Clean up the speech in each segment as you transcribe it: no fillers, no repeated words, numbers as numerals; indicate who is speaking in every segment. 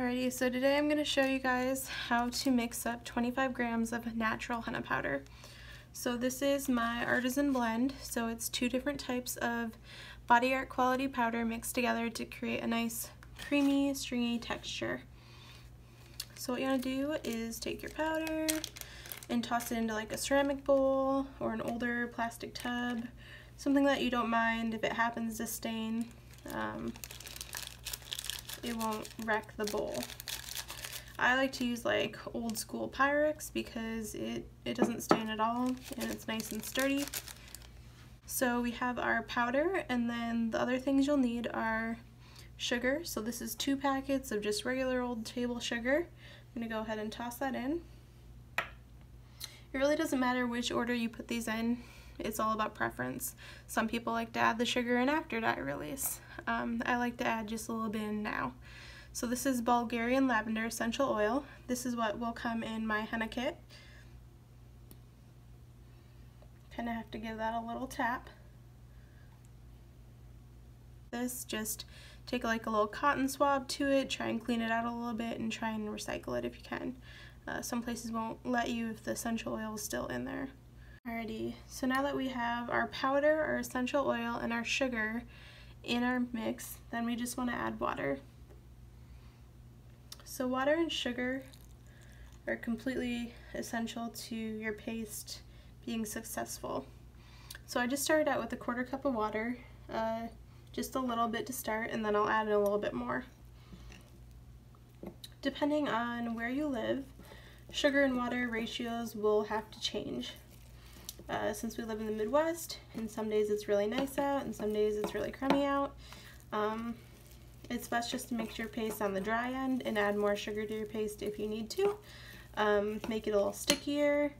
Speaker 1: Alrighty, so today I'm going to show you guys how to mix up 25 grams of natural henna powder. So this is my artisan blend, so it's two different types of body art quality powder mixed together to create a nice creamy, stringy texture. So what you want to do is take your powder and toss it into like a ceramic bowl or an older plastic tub, something that you don't mind if it happens to stain. It won't wreck the bowl. I like to use like old school Pyrex because it doesn't stain at all and it's nice and sturdy. So we have our powder, and then the other things you'll need are sugar. So this is 2 packets of just regular old table sugar. I'm going to go ahead and toss that in. It really doesn't matter which order you put these in. It's all about preference. Some people like to add the sugar in after dye release. I like to add just a little bit in now. So this is Bulgarian lavender essential oil. This is what will come in my henna kit. Kind of have to give that a little tap. This, just take like a little cotton swab to it, try and clean it out a little bit, and try and recycle it if you can. Some places won't let you if the essential oil is still in there. Alrighty, so now that we have our powder, our essential oil, and our sugar in our mix, then we just want to add water. So water and sugar are completely essential to your paste being successful. So I just started out with a 1/4 cup of water, just a little bit to start, and then I'll add in a little bit more. Depending on where you live, sugar and water ratios will have to change. Since we live in the Midwest, and some days it's really nice out and some days it's really crummy out, it's best just to mix your paste on the dry end and add more sugar to your paste if you need to. Make it a little stickier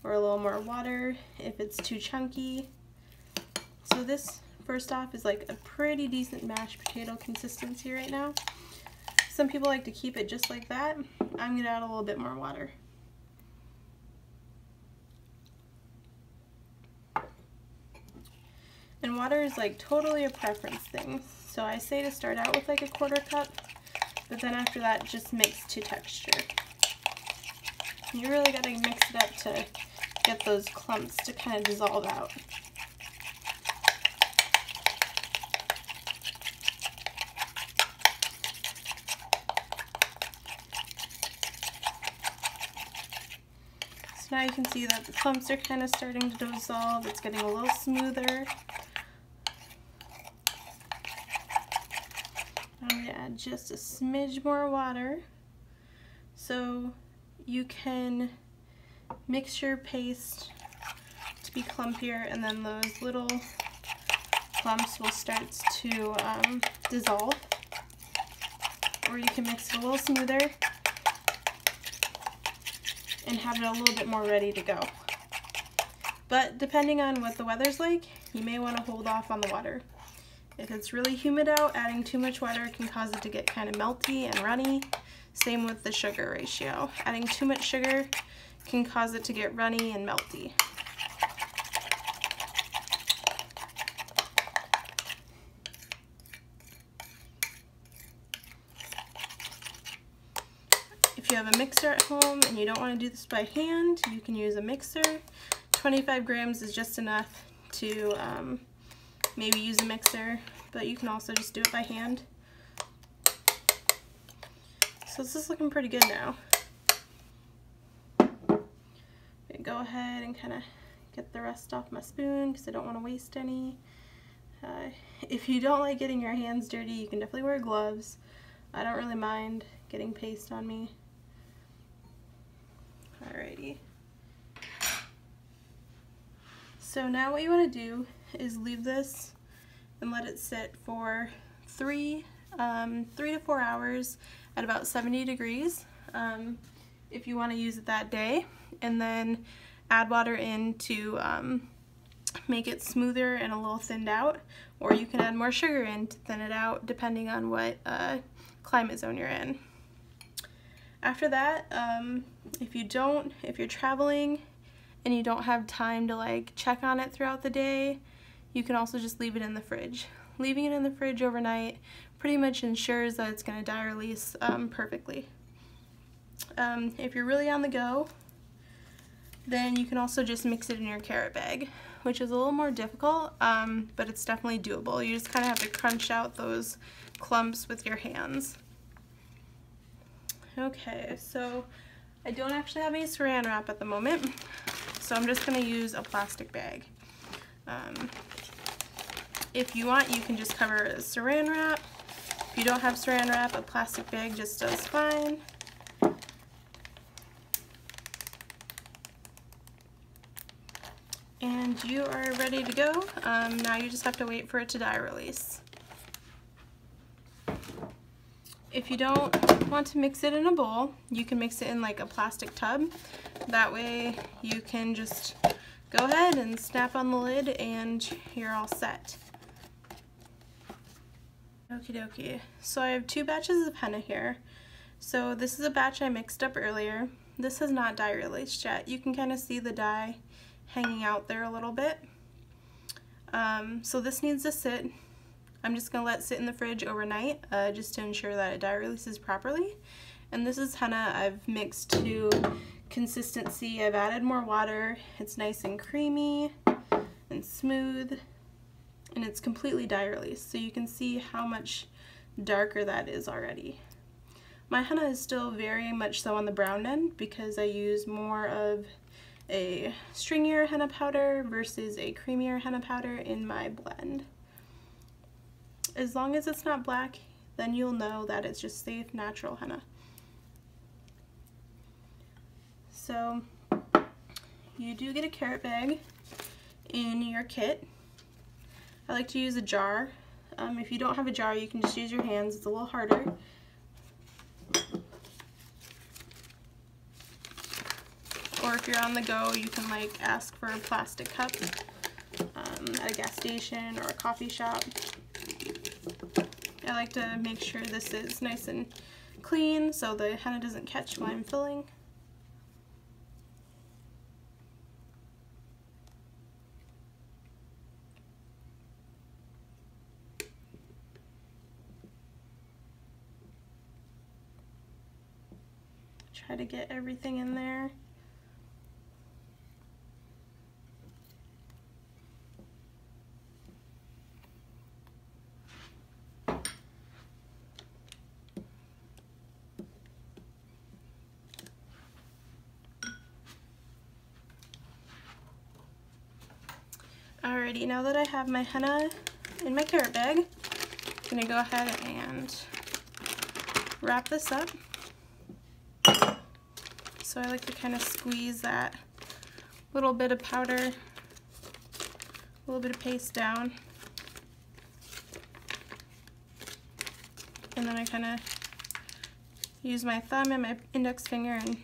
Speaker 1: or a little more water if it's too chunky. So this, first off, is like a pretty decent mashed potato consistency right now. Some people like to keep it just like that. I'm going to add a little bit more water. And water is like totally a preference thing. So I say to start out with like a 1/4 cup, but then after that just mix to texture. You really got to mix it up to get those clumps to kind of dissolve out. So now you can see that the clumps are kind of starting to dissolve. It's getting a little smoother. I'm going to add just a smidge more water. So you can mix your paste to be clumpier, and then those little clumps will start to dissolve. Or you can mix it a little smoother and have it a little bit more ready to go. But depending on what the weather's like, you may want to hold off on the water. If it's really humid out, adding too much water can cause it to get kind of melty and runny. Same with the sugar ratio. Adding too much sugar can cause it to get runny and melty. If you have a mixer at home and you don't want to do this by hand, you can use a mixer. 25 grams is just enough to maybe use a mixer, but you can also just do it by hand. So this is looking pretty good now. Go ahead and kind of get the rest off my spoon because I don't want to waste any. If you don't like getting your hands dirty, you can definitely wear gloves. I don't really mind getting paste on me. Alrighty. So now what you want to do is leave this and let it sit for 3 to 4 hours at about 70 degrees if you want to use it that day, and then add water in to make it smoother and a little thinned out, or you can add more sugar in to thin it out depending on what climate zone you're in. After that, if you're traveling and you don't have time to like check on it throughout the day, you can also just leave it in the fridge. Leaving it in the fridge overnight pretty much ensures that it's going to dye release perfectly. If you're really on the go, then you can also just mix it in your carrot bag, which is a little more difficult, but it's definitely doable. You just kind of have to crunch out those clumps with your hands. Okay, so I don't actually have any saran wrap at the moment, so I'm just going to use a plastic bag. If you want, you can just cover it with saran wrap. If you don't have saran wrap, a plastic bag just does fine. And you are ready to go. Now you just have to wait for it to dye release. If you don't want to mix it in a bowl, you can mix it in like a plastic tub. That way you can just go ahead and snap on the lid and you're all set. Okie dokie. So I have 2 batches of henna here. So this is a batch I mixed up earlier. This has not dye released yet. You can kind of see the dye hanging out there a little bit. So this needs to sit. I'm just going to let it sit in the fridge overnight just to ensure that it dye releases properly. And this is henna I've mixed to consistency. I've added more water. It's nice and creamy and smooth, and it's completely dye released, so you can see how much darker that is already. My henna is still very much so on the brown end because I use more of a stringier henna powder versus a creamier henna powder in my blend. As long as it's not black, then you'll know that it's just safe, natural henna. So you do get a carrot bag in your kit. I like to use a jar. If you don't have a jar, you can just use your hands. It's a little harder. Or if you're on the go, you can like ask for a plastic cup at a gas station or a coffee shop. I like to make sure this is nice and clean so the henna doesn't catch while I'm filling. Try to get everything in there. Alrighty, now that I have my henna in my carrot bag, I'm going to go ahead and wrap this up. So I like to kind of squeeze that little bit of powder, a little bit of paste down. And then I kind of use my thumb and my index finger and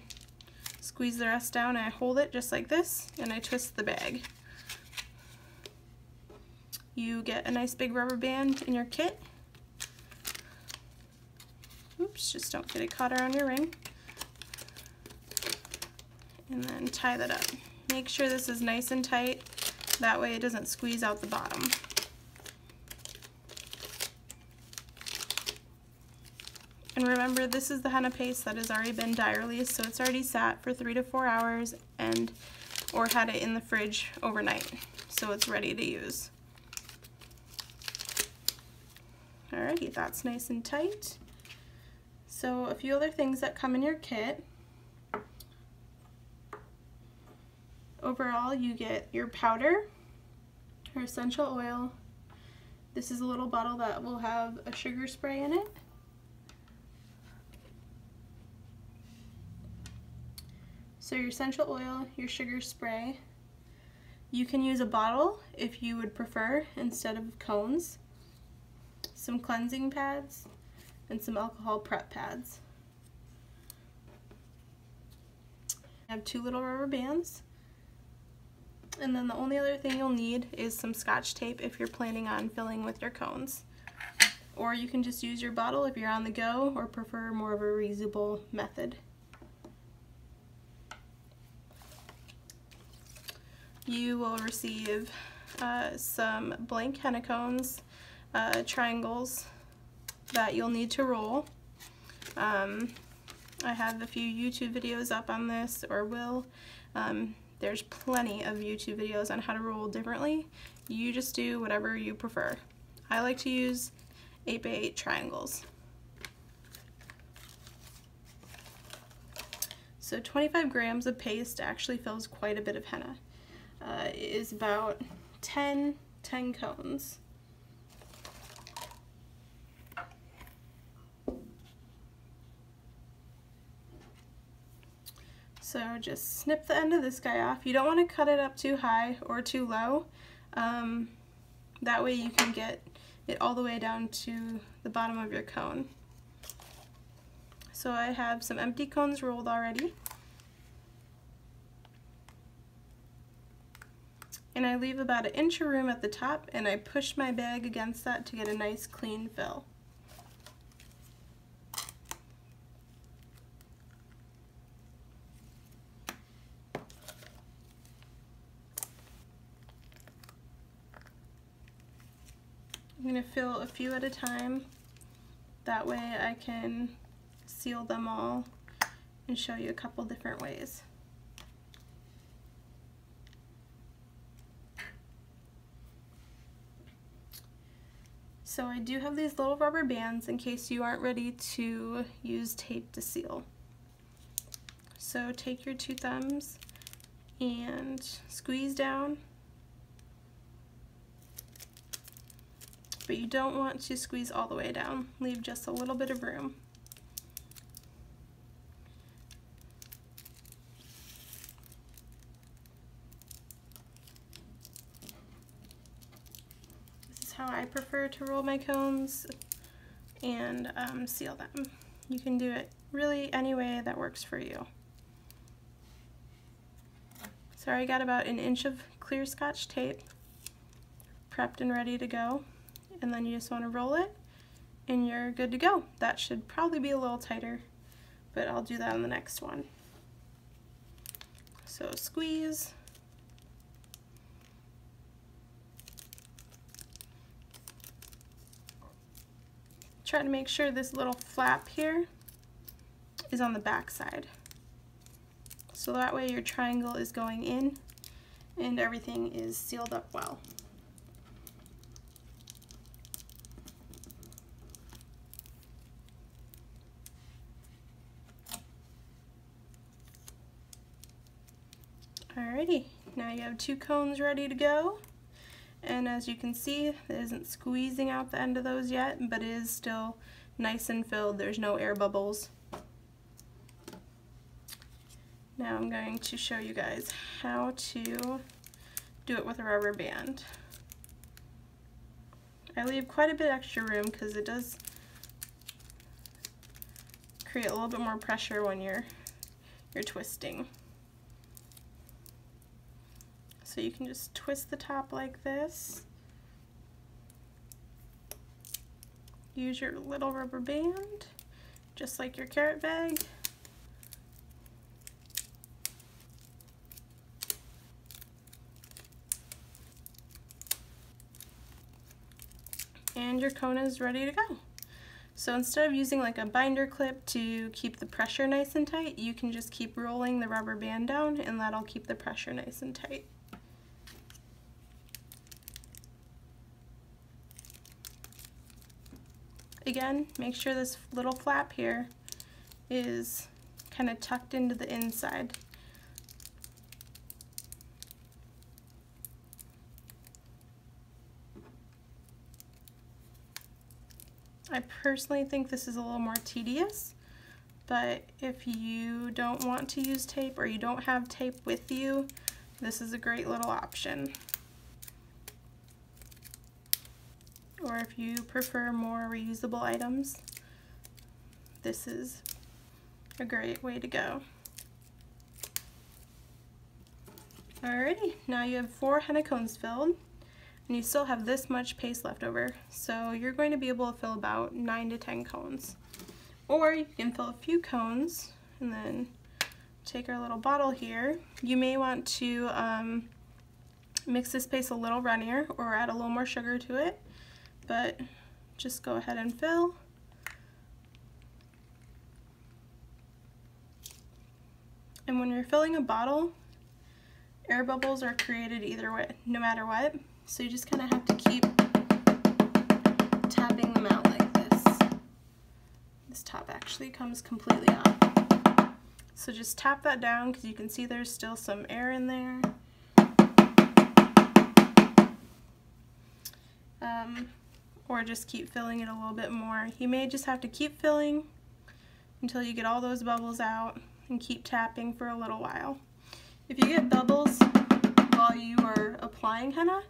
Speaker 1: squeeze the rest down, and I hold it just like this, and I twist the bag. You get a nice big rubber band in your kit. Oops, just don't get it caught around your ring. And then tie that up. Make sure this is nice and tight, that way it doesn't squeeze out the bottom. And remember, this is the henna paste that has already been dye released, so it's already sat for 3 to 4 hours or had it in the fridge overnight, so it's ready to use. Alrighty, that's nice and tight. So a few other things that come in your kit. Overall, you get your powder, your essential oil. This is a little bottle that will have a sugar spray in it. So your essential oil, your sugar spray. You can use a bottle if you would prefer instead of cones. Some cleansing pads and some alcohol prep pads. I have 2 little rubber bands. And then the only other thing you'll need is some Scotch tape if you're planning on filling with your cones. Or you can just use your bottle if you're on the go or prefer more of a reusable method. You will receive some blank henna cones, triangles, that you'll need to roll. I have a few YouTube videos up on this, or will. There's plenty of YouTube videos on how to roll differently. You just do whatever you prefer. I like to use 8x8 triangles. So 25 grams of paste actually fills quite a bit of henna. It is about 10 cones. So just snip the end of this guy off. You don't want to cut it up too high or too low. That way you can get it all the way down to the bottom of your cone. So I have some empty cones rolled already. And I leave about 1 inch of room at the top, and I push my bag against that to get a nice clean fill. I'm going to fill a few at a time. That way I can seal them all and show you a couple different ways. So I do have these little rubber bands in case you aren't ready to use tape to seal. So take your 2 thumbs and squeeze down. But you don't want to squeeze all the way down. Leave just a little bit of room. This is how I prefer to roll my cones and seal them. You can do it really any way that works for you. So I got about 1 inch of clear Scotch tape prepped and ready to go. And then you just want to roll it and you're good to go. That should probably be a little tighter, but I'll do that on the next one. So squeeze. Try to make sure this little flap here is on the back side. So that way your triangle is going in and everything is sealed up well. Alrighty, now you have 2 cones ready to go, and as you can see, it isn't squeezing out the end of those yet, but it is still nice and filled. There's no air bubbles. Now I'm going to show you guys how to do it with a rubber band. I leave quite a bit extra room because it does create a little bit more pressure when you're twisting. So you can just twist the top like this. Use your little rubber band, just like your carrot bag. And your cone is ready to go. So instead of using like a binder clip to keep the pressure nice and tight, you can just keep rolling the rubber band down and that'll keep the pressure nice and tight. Again, make sure this little flap here is kind of tucked into the inside. I personally think this is a little more tedious, but if you don't want to use tape or you don't have tape with you, this is a great little option. Or if you prefer more reusable items, this is a great way to go. Alrighty, now you have 4 henna cones filled, and you still have this much paste left over, so you're going to be able to fill about 9 to 10 cones. Or you can fill a few cones, and then take our little bottle here. You may want to mix this paste a little runnier, or add a little more sugar to it. But just go ahead and fill And when you're filling a bottle, air bubbles are created either way, no matter what. So you just kind of have to keep tapping them out like this. This top actually comes completely off. So just tap that down because you can see there's still some air in there. Or just keep filling it a little bit more. You may just have to keep filling until you get all those bubbles out and keep tapping for a little while. If you get bubbles while you are applying henna,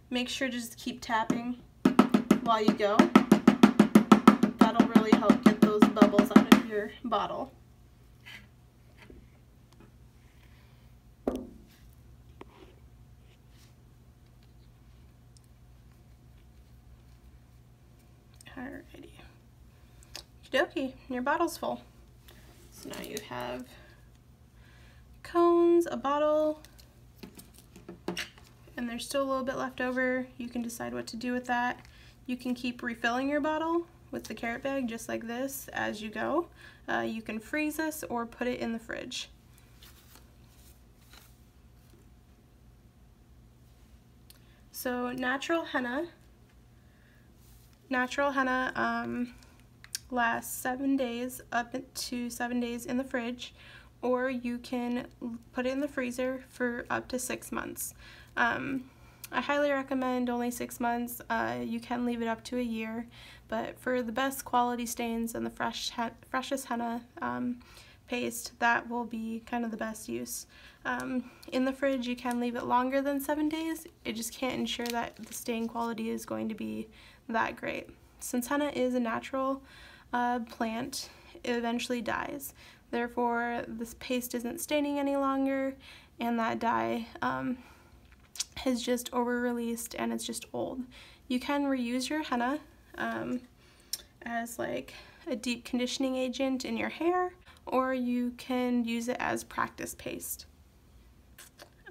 Speaker 1: make sure to just keep tapping while you go. That'll really help get those bubbles out of your bottle. Alrighty. Okey-dokey, your bottle's full. So now you have cones, a bottle, and there's still a little bit left over. You can decide what to do with that. You can keep refilling your bottle with the carrot bag just like this as you go. You can freeze this or put it in the fridge. So natural henna lasts 7 days, up to 7 days in the fridge, or you can put it in the freezer for up to 6 months. I highly recommend only 6 months. You can leave it up to a year, but for the best quality stains and the freshest henna paste, that will be kind of the best use. In the fridge you can leave it longer than 7 days. It just can't ensure that the stain quality is going to be that great. Since henna is a natural plant, it eventually dies. Therefore, this paste isn't staining any longer, and that dye has just over-released and it's just old. You can reuse your henna as like a deep conditioning agent in your hair, or you can use it as practice paste.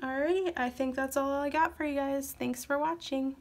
Speaker 1: Alrighty, I think that's all I got for you guys. Thanks for watching.